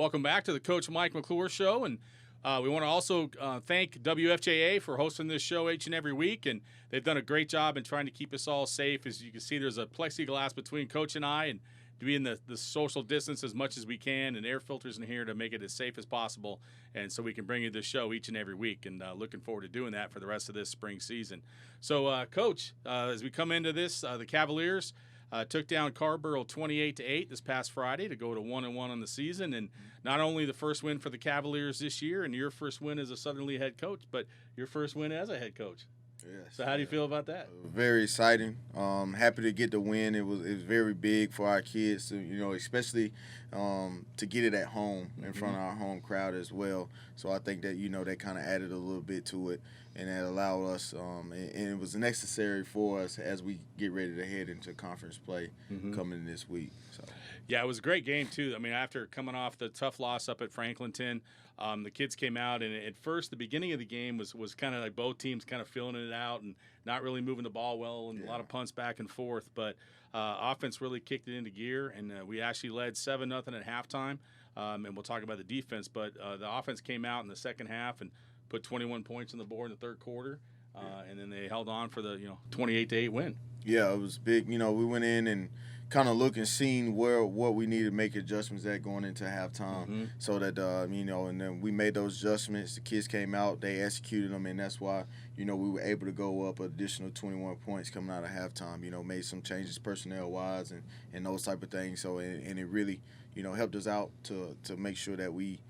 Welcome back to the Coach Mike McClure Show, and we want to also thank WFJA for hosting this show each and every week, and they've done a great job in trying to keep us all safe. As you can see, there's a plexiglass between Coach and I, and doing the social distance as much as we can, and air filters in here to make it as safe as possible, and so we can bring you this show each and every week, and looking forward to doing that for the rest of this spring season. So, Coach, as we come into this, the Cavaliers took down Carborough 28-8 this past Friday to go to 1-1 on the season, and not only the first win for the Cavaliers this year, and your first win as a Southern Lee head coach, but your first win as a head coach. Yes, so how do you feel about that? Very exciting. Happy to get the win. It was very big for our kids, to, especially to get it at home in front of our home crowd as well. So I think that that kind of added a little bit to it, and that allowed us. And it was necessary for us as we get ready to head into conference play coming this week. So. Yeah, it was a great game too. I mean, after coming off the tough loss up at Franklinton, the kids came out, and at first, the beginning of the game was kind of like both teams kind of feeling it out and not really moving the ball well, and a lot of punts back and forth. But offense really kicked it into gear, and we actually led 7-0 at halftime. And we'll talk about the defense, but the offense came out in the second half and put 21 points on the board in the third quarter, and then they held on for the 28-8 win. Yeah, it was big. We went in and kind of look and seeing what we need to make adjustments at going into halftime, so that and then we made those adjustments. The kids came out, they executed them, and that's why we were able to go up an additional 21 points coming out of halftime. Made some changes personnel wise and those type of things. So and it really helped us out to make sure that we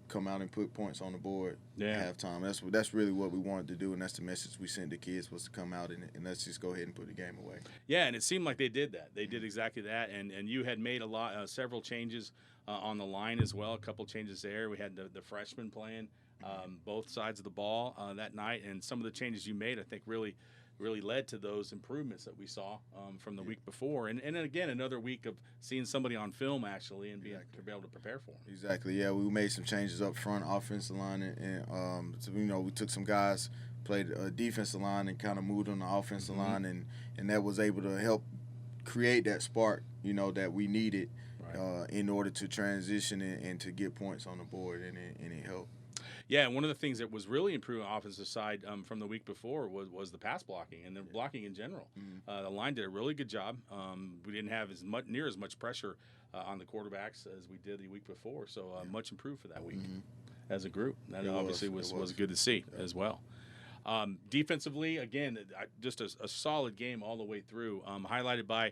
come out and put points on the board at halftime. That's really what we wanted to do, and that's the message we sent the kids, was to come out and let's just go ahead and put the game away. Yeah, and it seemed like they did that. They did exactly that, and you had made several changes on the line as well, a couple changes there. We had the freshmen playing both sides of the ball that night, and some of the changes you made, I think, really led to those improvements that we saw from the week before. And then again, another week of seeing somebody on film actually and to be able to prepare for them. Exactly, yeah. We made some changes up front, offensive line, and so, we took some guys, played a defensive line and kind of moved on the offensive line, and that was able to help create that spark, that we needed in order to transition and to get points on the board, and it helped. Yeah, and one of the things that was really improved on the offensive side from the week before was the pass blocking and the blocking in general. The line did a really good job. We didn't have near as much pressure on the quarterbacks as we did the week before, so much improved for that week as a group. That obviously was good to see as well. Defensively, again, just a solid game all the way through, highlighted by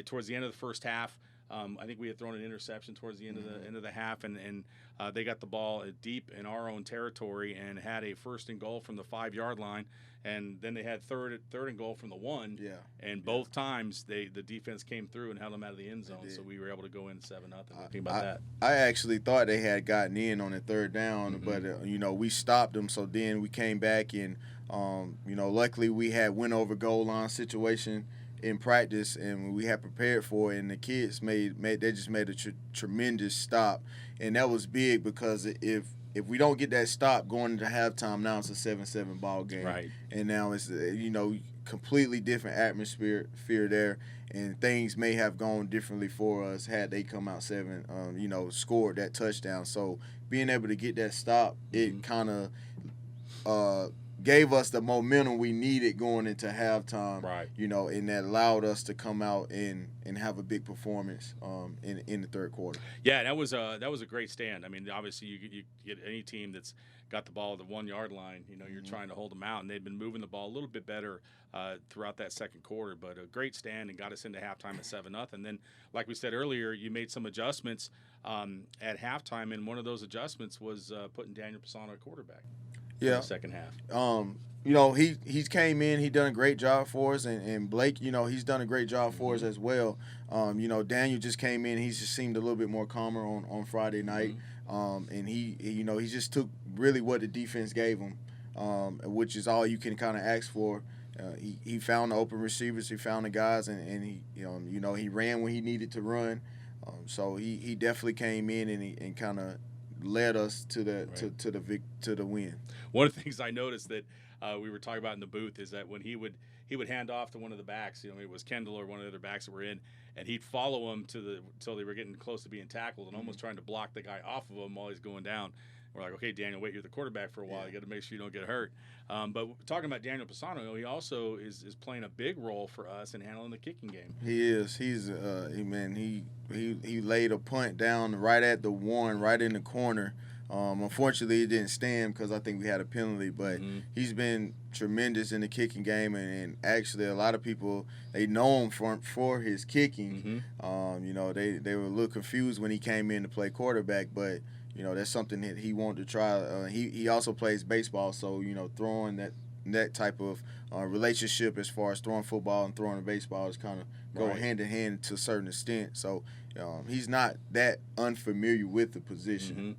towards the end of the first half. I think we had thrown an interception towards the end of the half, and they got the ball deep in our own territory and had a first and goal from the 5-yard line, and then they had third and goal from the 1. Yeah. And both times the defense came through and held them out of the end zone, so we were able to go in 7-0. Think about that. I actually thought they had gotten in on the third down, but we stopped them. So then we came back and luckily we had win over goal line situation in practice, and we had prepared for it, and the kids made a tremendous stop, and that was big because if we don't get that stop going into halftime, now it's a 7-7 ball game, right? And now it's completely different atmosphere there, and things may have gone differently for us had they come out scored that touchdown. So being able to get that stop, it kind of gave us the momentum we needed going into halftime, right? And that allowed us to come out and have a big performance in the third quarter. Yeah, that was a great stand. I mean, obviously you get any team that's got the ball at the 1-yard line, you're trying to hold them out, and they've been moving the ball a little bit better throughout that second quarter. But a great stand and got us into halftime at 7-0. And then, like we said earlier, you made some adjustments at halftime, and one of those adjustments was putting Daniel Pisano at quarterback. In the second half. He came in, he done a great job for us, and Blake, he's done a great job for us as well. Daniel just came in, he just seemed a little bit more calmer on Friday night, and he just took really what the defense gave him, which is all you can kind of ask for. He found the open receivers, he found the guys, and he he ran when he needed to run. So he definitely came in and kind of led us to the win. One of the things I noticed that we were talking about in the booth is that when he would he would hand off to one of the backs. You know, it was Kendall or one of the other backs that were in, and he'd follow him till they were getting close to being tackled and almost trying to block the guy off of him while he's going down. We're like, okay, Daniel, wait, you're the quarterback for a while. You got to make sure you don't get hurt. But talking about Daniel Pisano, he also is playing a big role for us in handling the kicking game. He is. He laid a punt down right at the 1, right in the corner. Unfortunately, it didn't stand because I think we had a penalty. But he's been tremendous in the kicking game, and actually a lot of people, they know him for his kicking. You know, they were a little confused when he came in to play quarterback, but you know, that's something that he wanted to try. He also plays baseball, so, you know, throwing that type of relationship as far as throwing football and throwing baseball is kind of go hand in hand to a certain extent. So he's not that unfamiliar with the position.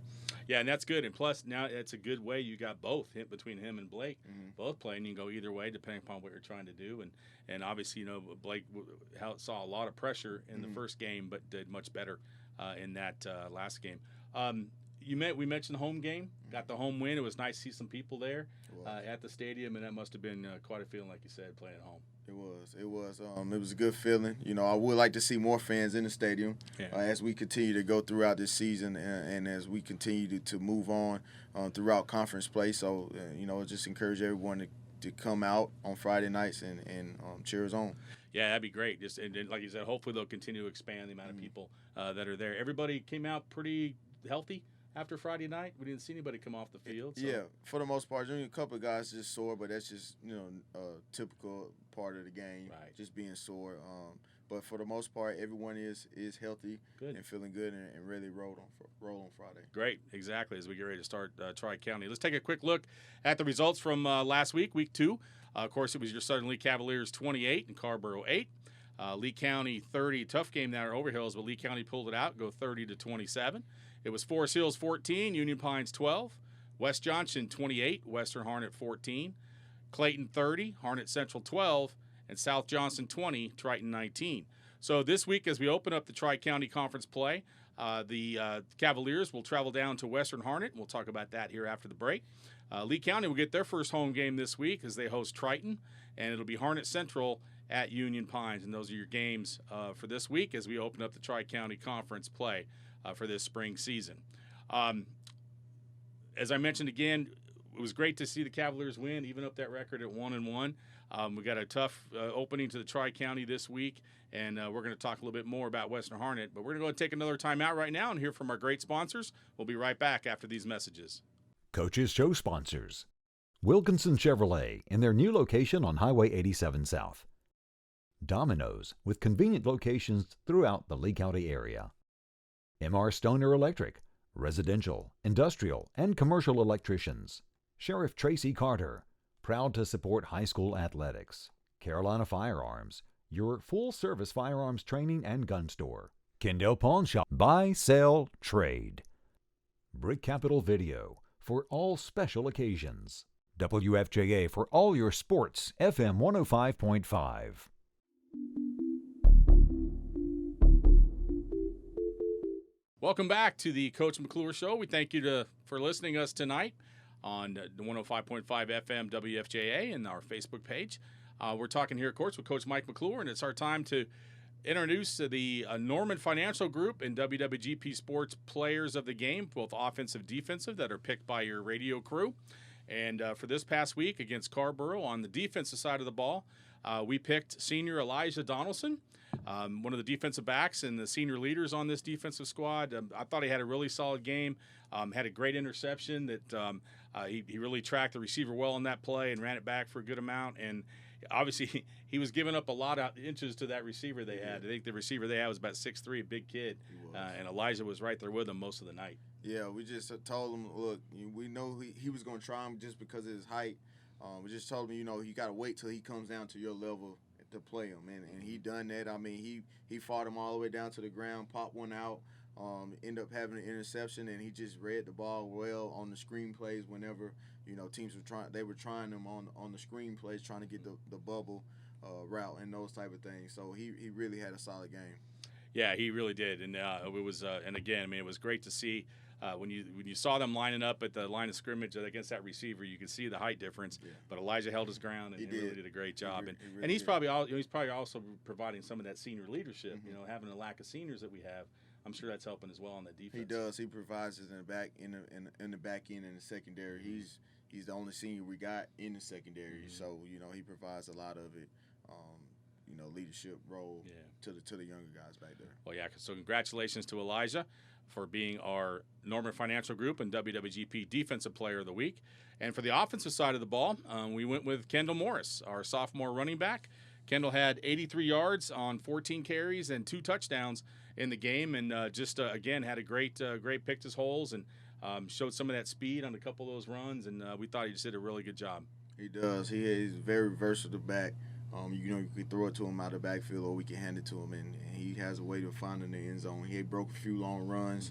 Yeah, and that's good. And plus, now it's a good way you got both between him and Blake, both playing. You can go either way depending upon what you're trying to do. And obviously, you know, Blake saw a lot of pressure in the first game, but did much better in that last game. We mentioned the home game, got the home win. It was nice to see some people there at the stadium, and that must have been quite a feeling, like you said, playing at home. It was a good feeling. You know, I would like to see more fans in the stadium as we continue to go throughout this season and as we continue to move on throughout conference play. So, you know, just encourage everyone to come out on Friday nights and cheer us on. Yeah, that'd be great. And like you said, hopefully they'll continue to expand the amount of people that are there. Everybody came out pretty healthy after Friday night. We didn't see anybody come off the field. So. Yeah, for the most part. A couple of guys just sore, but that's just, you know, a typical part of the game, just being sore. But for the most part, everyone is healthy and feeling good and ready to roll on Friday. Great, exactly, as we get ready to start Tri-County. Let's take a quick look at the results from last week, week 2. Of course, it was your Southern Lee Cavaliers 28 and Carborough 8. Lee County 30, tough game there at Overhills, but Lee County pulled it out, go 30-27. It was Forest Hills 14, Union Pines 12, West Johnson 28, Western Harnett 14, Clayton 30, Harnett Central 12, and South Johnson 20, Triton 19. So this week, as we open up the Tri-County Conference play, the Cavaliers will travel down to Western Harnett, and we'll talk about that here after the break. Lee County will get their first home game this week as they host Triton, and it'll be Harnett Central at Union Pines. And those are your games for this week as we open up the Tri-County Conference play for this spring season. As I mentioned again, it was great to see the Cavaliers win, even up that record at 1-1. We got a tough opening to the Tri-County this week, and we're going to talk a little bit more about Western Harnett. But we're going to go and take another time out right now and hear from our great sponsors. We'll be right back after these messages. Coach's show sponsors: Wilkinson Chevrolet in their new location on Highway 87 South. Domino's with convenient locations throughout the Lee County area. M.R. Stoner Electric, residential, industrial, and commercial electricians. Sheriff Tracy Carter, proud to support high school athletics. Carolina Firearms, your full-service firearms training and gun store. Kendall Pawn Shop, buy, sell, trade. Brick Capital Video, for all special occasions. WFJA for all your sports, FM 105.5. Welcome back to the Coach McClure Show. We thank you for listening to us tonight on the 105.5 FM WFJA and our Facebook page. We're talking here, of course, with Coach Mike McClure, and it's our time to introduce the Norman Financial Group and WWGP Sports players of the game, both offensive, defensive, that are picked by your radio crew. And for this past week against Carborough on the defensive side of the ball, we picked senior Elijah Donaldson, one of the defensive backs and the senior leaders on this defensive squad. I thought he had a really solid game, had a great interception that he really tracked the receiver well on that play and ran it back for a good amount. And obviously he was giving up a lot of inches to that receiver they had. I think the receiver they had was about 6'3", a big kid, and Elijah was right there with him most of the night. Yeah, we just told him, look, we know he was going to try him just because of his height. We just told him, you know, you got to wait till he comes down to your level to play him, and he done that. I mean, he fought him all the way down to the ground, popped one out, ended up having an interception, and he just read the ball well on the screen plays whenever, you know, teams were trying him on the screen plays, trying to get the bubble route and those type of things. So he really had a solid game. Yeah, he really did, and it was and again, I mean, it was great to see when you saw them lining up at the line of scrimmage against that receiver, you could see the height difference. Yeah. But Elijah held his ground and he really did a great job. And he's probably also providing some of that senior leadership. You know, having a lack of seniors that we have, I'm sure that's helping as well on the defense. He does. He provides us in the back end and the secondary. He's the only senior we got in the secondary, so you know he provides a lot of it. You know, leadership role to the younger guys back there. Well, yeah. So congratulations to Elijah for being our Norman Financial Group and WWGP Defensive Player of the Week. And for the offensive side of the ball, we went with Kendall Morris, our sophomore running back. Kendall had 83 yards on 14 carries and 2 touchdowns in the game, and again had a great picked his holes and showed some of that speed on a couple of those runs, and we thought he just did a really good job. He does. He is very versatile back. You know, you can throw it to him out of the backfield, or we can hand it to him, and he has a way to find in the end zone. He broke a few long runs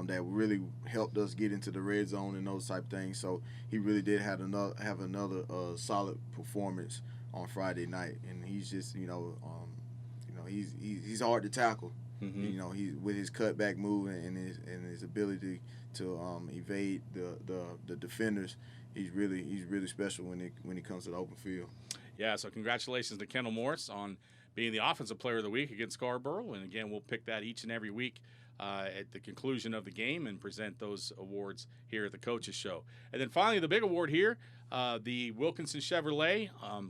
that really helped us get into the red zone and those type of things. So he really did have another solid performance on Friday night, and he's just he's hard to tackle. You know, he with his cutback move and his ability to evade the defenders. He's really special when he comes to the open field. Yeah, so congratulations to Kendall Morris on being the Offensive Player of the Week against Scarborough. And, again, we'll pick that each and every week at the conclusion of the game and present those awards here at the Coaches Show. And then finally, the big award here, the Wilkinson Chevrolet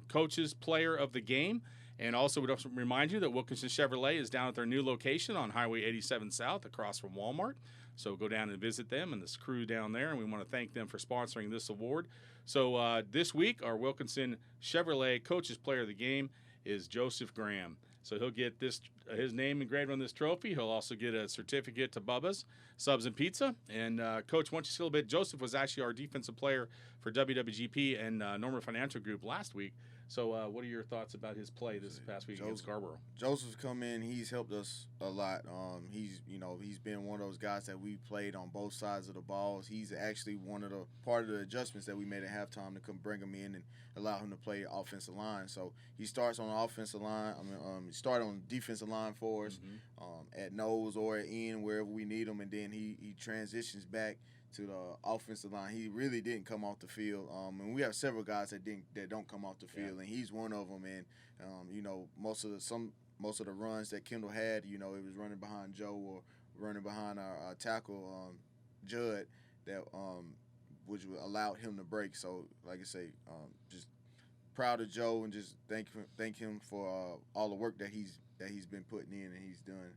Coaches Player of the Game. And also, we'd also remind you that Wilkinson Chevrolet is down at their new location on Highway 87 South across from Walmart. So go down and visit them and this crew down there, and we want to thank them for sponsoring this award. So this week, our Wilkinson Chevrolet Coaches Player of the Game is Joseph Graham. So he'll get his name engraved on this trophy. He'll also get a certificate to Bubba's Subs and Pizza. And, Coach, once you see a little bit, Joseph was actually our defensive player for WWGP and Norman Financial Group last week. So what are your thoughts about his play this past week against Scarborough? Joseph's come in. He's helped us a lot. He's been one of those guys that we played on both sides of the balls. He's actually part of the adjustments that we made at halftime to come bring him in and allow him to play offensive line. So he starts on the offensive line. He started on the defensive line for us at nose or at end, wherever we need him, and then he transitions back to the offensive line. He really didn't come off the field, and we have several guys that don't come off the field, and he's one of them. And most of the runs that Kendall had, it was running behind Joe or running behind our tackle Judd that which allowed him to break. So, like I say, just proud of Joe and just thank him for all the work that he's been putting in and he's done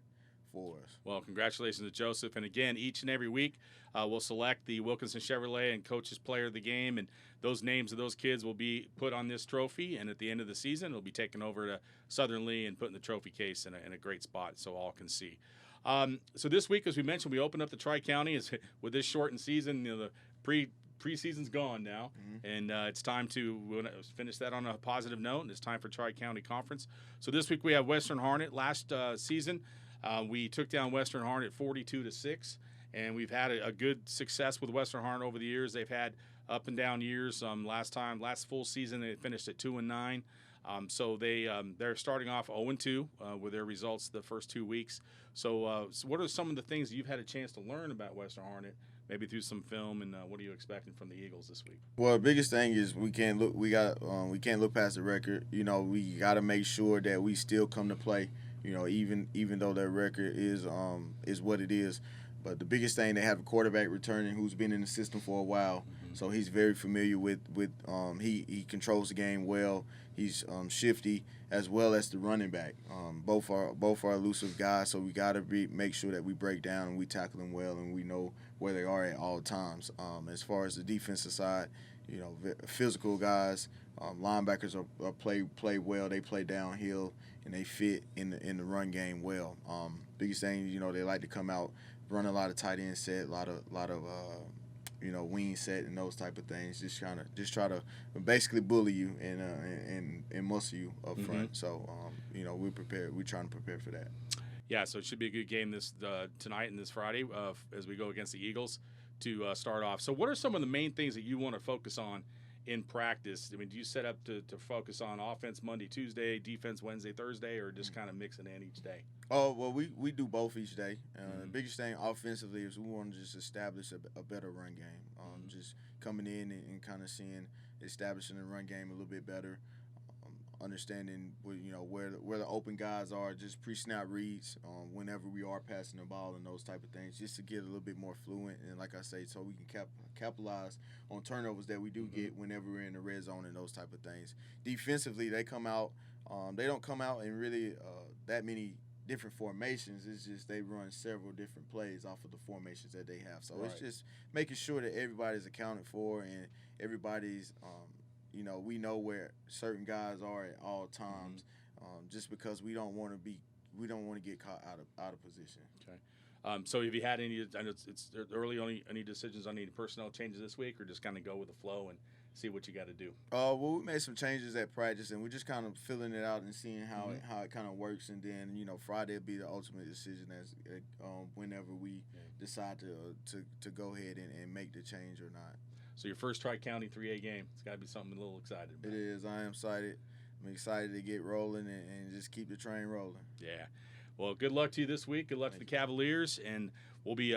for us. Well, congratulations to Joseph. And again, each and every week we'll select the Wilkinson Chevrolet and Coaches Player of the Game, and those names of those kids will be put on this trophy, and at the end of the season it'll be taken over to Southern Lee and put in the trophy case in a great spot so all can see. So this week, as we mentioned, we opened up the Tri-County with this shortened season. The preseason's gone now, and it's time to finish that on a positive note, and it's time for Tri-County Conference. So this week we have Western Harnett. Last season we took down Western Harnett 42-6, and we've had a good success with Western Harnett over the years. They've had up and down years. Last full season they finished at 2-9. So they're starting off 0-2 with their results the first 2 weeks. So what are some of the things that you've had a chance to learn about Western Harnett, maybe through some film, and what are you expecting from the Eagles this week? Well, the biggest thing is we can't look past the record. We got to make sure that we still come to play. Even though their record is what it is. But the biggest thing, they have a quarterback returning who's been in the system for a while, so he's very familiar with he controls the game well. He's shifty as well as the running back. Both are elusive guys, so we got to make sure that we break down and we tackle them well and we know where they are at all times. As far as the defensive side, physical guys, linebackers play well. They play downhill and they fit in the run game well. Biggest thing, they like to come out, run a lot of tight end set, a lot of wing set and those type of things. Just try to basically bully you and muscle you up front. So we're prepared. We're trying to prepare for that. Yeah, so it should be a good game this tonight and this Friday as we go against the Eagles to start off. So what are some of the main things that you want to focus on in practice? I mean, do you set up to focus on offense Monday, Tuesday, defense Wednesday, Thursday, or just kind of mixing in each day? Oh, well, we do both each day. The biggest thing offensively is we want to just establish a better run game. Just coming in and kind of establishing the run game a little bit better. Understanding where the open guys are, just pre-snap reads whenever we are passing the ball and those type of things, just to get a little bit more fluent. And like I say, so we can capitalize on turnovers that we do get whenever we're in the red zone and those type of things. Defensively, they come out. They don't come out in really that many different formations. It's just they run several different plays off of the formations that they have. So It's just making sure that everybody's accounted for and everybody's we know where certain guys are at all times, just because we don't want to get caught out of position. Okay. So have you had any? I know it's early. Any decisions on any personnel changes this week, or just kind of go with the flow and see what you got to do? Well, we made some changes at practice, and we're just kind of filling it out and seeing how it kind of works. And then Friday will be the ultimate decision as whenever we decide to go ahead and make the change or not. So your first Tri-County 3A game, it's got to be something a little excited about. It is. I am excited. I'm excited to get rolling and just keep the train rolling. Yeah. Well, good luck to you this week. Good luck to the Cavaliers. And we'll be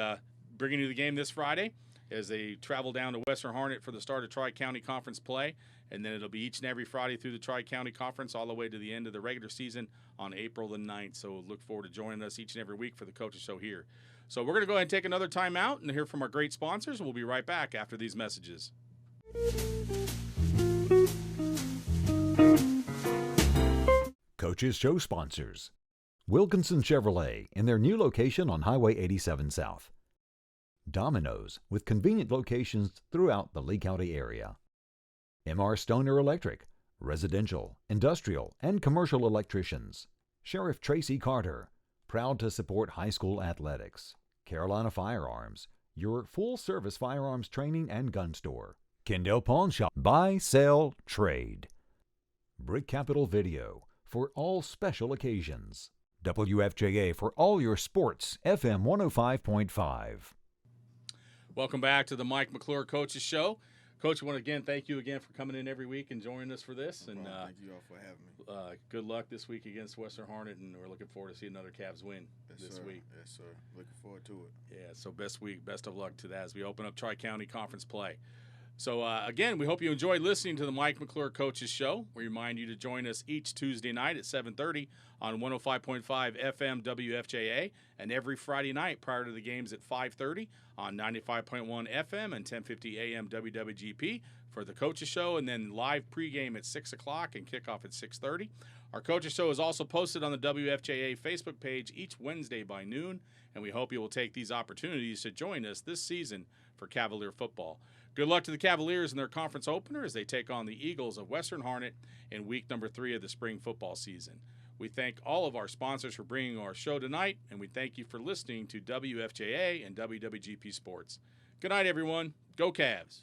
bringing you the game this Friday as they travel down to Western Hornet for the start of Tri-County Conference play. And then it'll be each and every Friday through the Tri-County Conference all the way to the end of the regular season on April the 9th. So look forward to joining us each and every week for the Coaches Show here. So we're going to go ahead and take another time out and hear from our great sponsors. We'll be right back after these messages. Coaches Show sponsors: Wilkinson Chevrolet in their new location on Highway 87 South. Domino's with convenient locations throughout the Lee County area. M.R. Stoner Electric, residential, industrial, and commercial electricians. Sheriff Tracy Carter, proud to support high school athletics. Carolina Firearms, your full-service firearms training and gun store. Kendall Pawn Shop, buy, sell, trade. Brick Capital Video, for all special occasions. WFJA for all your sports, FM 105.5. Welcome back to the Mike McClure Coaches Show. Coach, I want to again thank you again for coming in every week and joining us for this. No problem. Thank you all for having me. Good luck this week against Western Hornet, and we're looking forward to see another Cavs win this week. Yes, sir. Looking forward to it. Yeah, so best of luck to that as we open up Tri-County Conference play. So, again, we hope you enjoyed listening to the Mike McClure Coaches Show. We remind you to join us each Tuesday night at 7:30 on 105.5 FM WFJA, and every Friday night prior to the games at 5:30 on 95.1 FM and 1050 AM WWGP for the Coaches Show, and then live pregame at 6 o'clock and kickoff at 6:30. Our Coaches Show is also posted on the WFJA Facebook page each Wednesday by noon, and we hope you will take these opportunities to join us this season for Cavalier football. Good luck to the Cavaliers in their conference opener as they take on the Eagles of Western Hornet in week number 3 of the spring football season. We thank all of our sponsors for bringing our show tonight, and we thank you for listening to WFJA and WWGP Sports. Good night, everyone. Go Cavs.